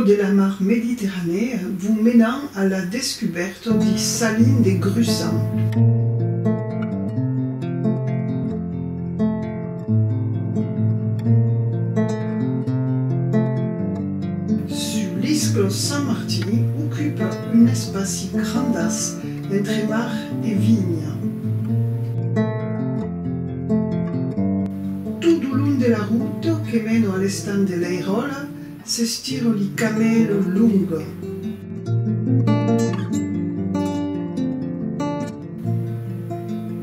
de la mer Méditerranée vous menant à la découverte des salines des Grussants. Sur l'iscle Saint-Martin occupe un espace grandasse entre mar et vigne. Tout au long de la route qui mène à l'estang de l'Airol s'estirent les camelles longues.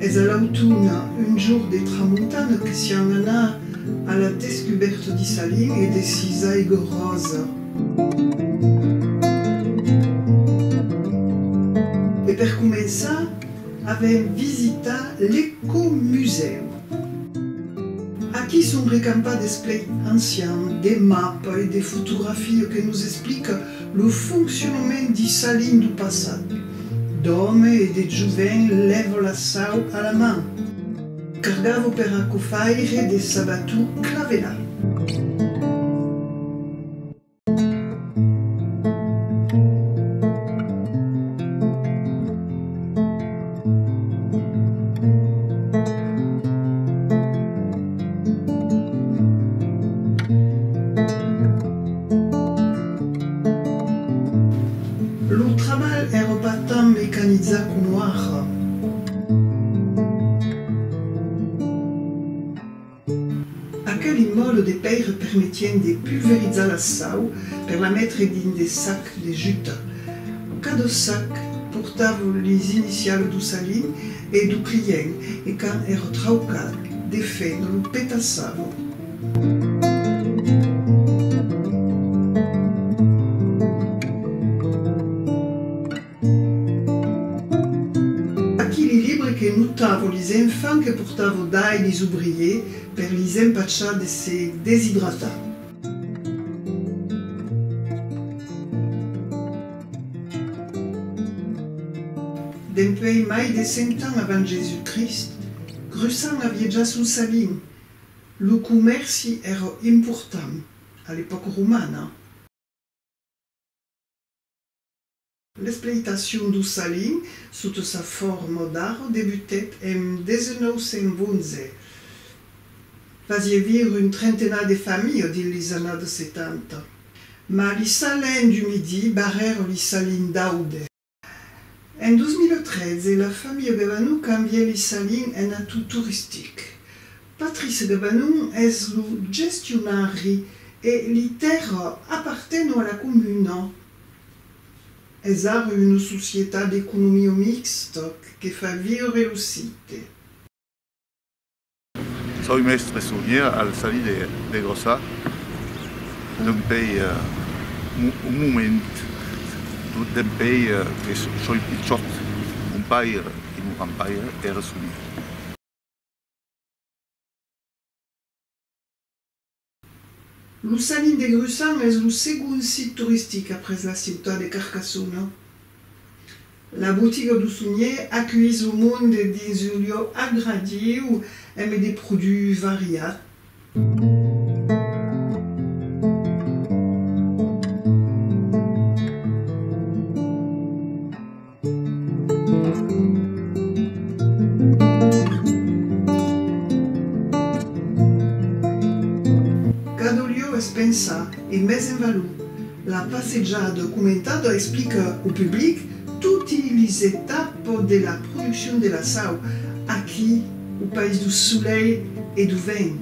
Et à l'automne, un jour de tramontane que s'y emmena à la découverte des salines et des cisailles roses. Et pour commencer, avait visité l'écomusée. Aquí sont recampés displays anciens, des maps et des photographies qui nous expliquent le fonctionnement des salines du passé. D'hommes et de jeunes lèvent la sau à la main, cargavo per acofaire des sabatus clavella. Le travail era pas tant mécanisé que noir. Aquel mode de paire permettait de pulvériser la sau pour la mettre dans des sacs de jute. Cada sac portava les initiales du saline et du client et quand era traucat, de fait, le pétassava. Que notavo les enfants que portavo dai les ouvriers per les empachar de se déshydratar. Depuis mai de 100 ans avant Jésus-Christ, Grussant avait déjà son saline. Le commerce era important à l'époque romane. L'exploitation du saline, sous sa forme d'art, débutait en 1911. Faisait vivre une trentaine de familles dans les années 70. Mais les salins du Midi barrèrent les salines d'Aude. En 2013, la famille Gabanou cambiait les salines en atout touristique. Patrice Gabanou est le gestionnaire et les terres appartiennent à la commune. Elles ont une société d'économie mixte qui fait vivre le site. Soy mestre souvenirs al salir de Grossa, d'un pays, un moment, d'un pays que soy pitjot, un país i un campaire era souvenirs. Le saline de Grussant est le second site touristique après la ciutat de Carcassonne. La boutique du Sounier accueille le monde dans un lieu agrandi où elle met des produits variés. Pensa et mais en valeur. La passeggiata documentada explique au public toutes les étapes de la production de la sau, aquí au pays du soleil et du vin.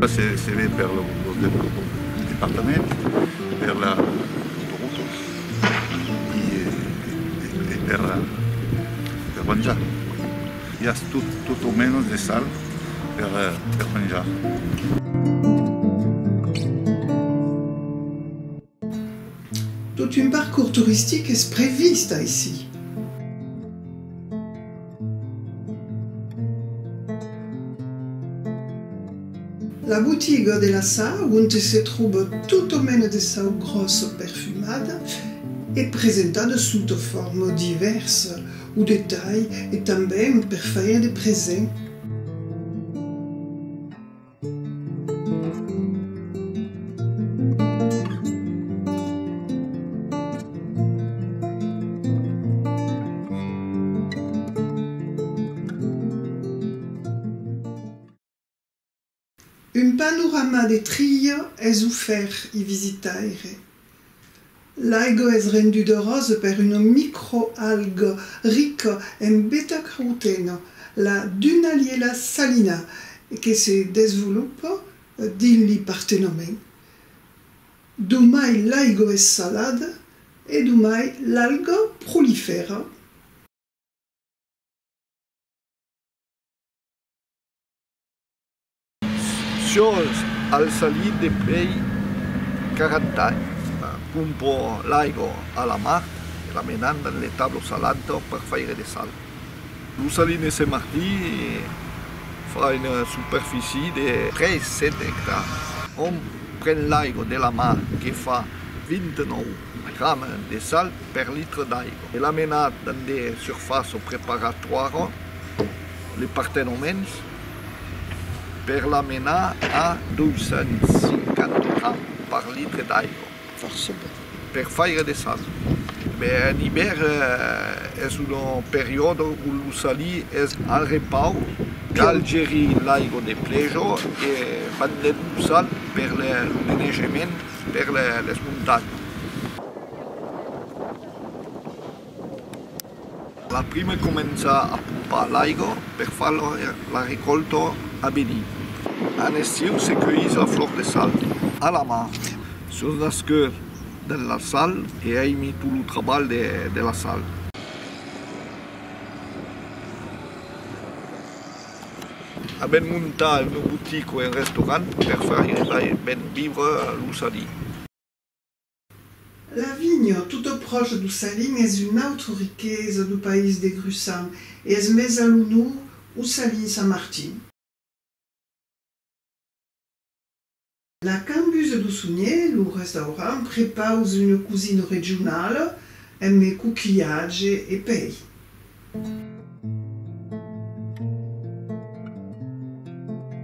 C'est bien vers le département, vers la route et vers Banja. Il y a tout au menos de sal per mangiare. Tout un parcours touristique est prévu ici. La boutique de la sau, où se trouve tout au menu de sau grosse perfumade, est présentée sous formes diverses ou de tailles et também per faire des présents. Un panorama de trilles est offert i visitaire. L'aigo est rendu de rose per une microalgue rica en bêta-carotène, la Dunaliella salina, qui se développe dins le Partenament. Dumai l'aigo est salade et dumai l'algue prolifère. Sur al salir de pei 40 anys, pompo l'aigua a la mar e la menant dans l'etablo salante per faire de sal. L'Ussalí de Saint-Martí fa una superfície de 3-7 hectares. On pren l'aigua de la mar que fa 29 grammes de sal per litre d'aigua. E la menat dans des surfaces preparatoires, les partenaments, per la menar a 250 grammes per litre d'aigua. Per faire de sal. En hivern és una període on l'Ussalí és al repau, cal gerir l'aigua de plejo i van de sal per el manejament per les muntanyes. La prima comença a pompar l'aigua per fer la recolta a venir. En estiu se cueïs la flor de sal a la mà, sur l'esquer de la sal et a mis tout le travail de la sal. A ben muntar una boutique ou un restaurant per faire ben vivre l'Ussalí. La vigne, toute proche d'Ussalí, est une autre riqueza du pays de Grussam et est més a l'unur Ussalí-Saint-Martin. La Cambuse d'Ussunyer, le restaurant, prépare une cuisine régionale avec coquillages et pei.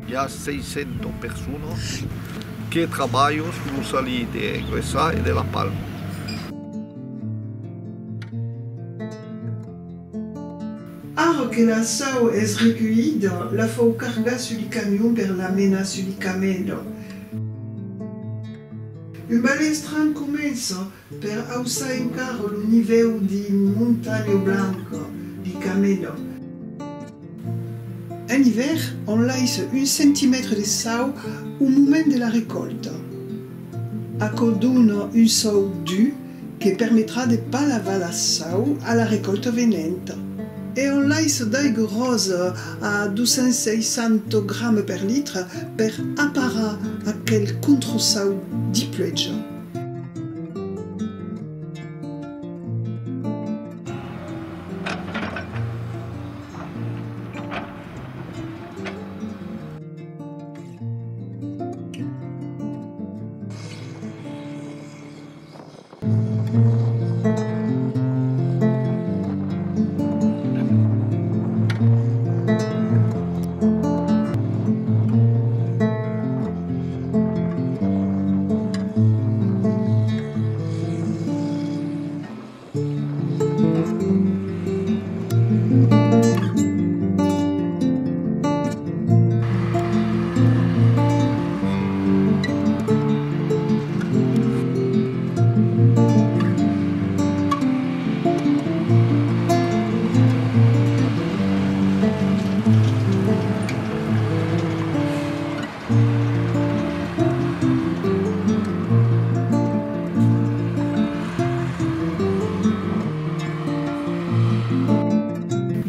Il y a 600 personnes qui travaillent sur l'Ussalí de Grussam et de La Palma. Alors que la sau est recueillie, la faut carga sur le camion per la mena sur le camelo. Un balestran commence per ausar encara le niveau de montagne blanche du camelo. En hiver, on laisse 1 cm de sau au moment de la récolte. Accordons un sau dur qui permettra de ne pas laver la sau à la récolte venante. Et on laisse d'aigue rose à 200-600 grammes per litre per apparar aquel contre-sau de pluja.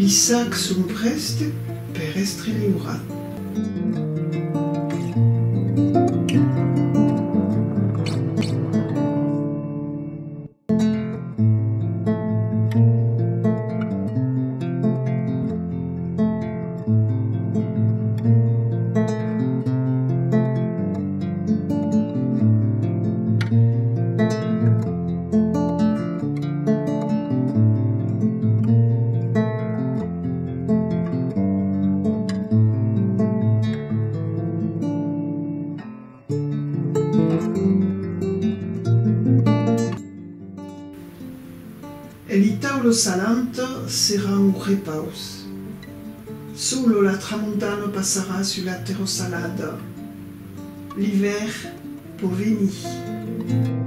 Les sacs sont prêts per être livrés. Le taulo salante sera un repos. Solo la tramontana passera sur la terre salade. l'hiver pour venir.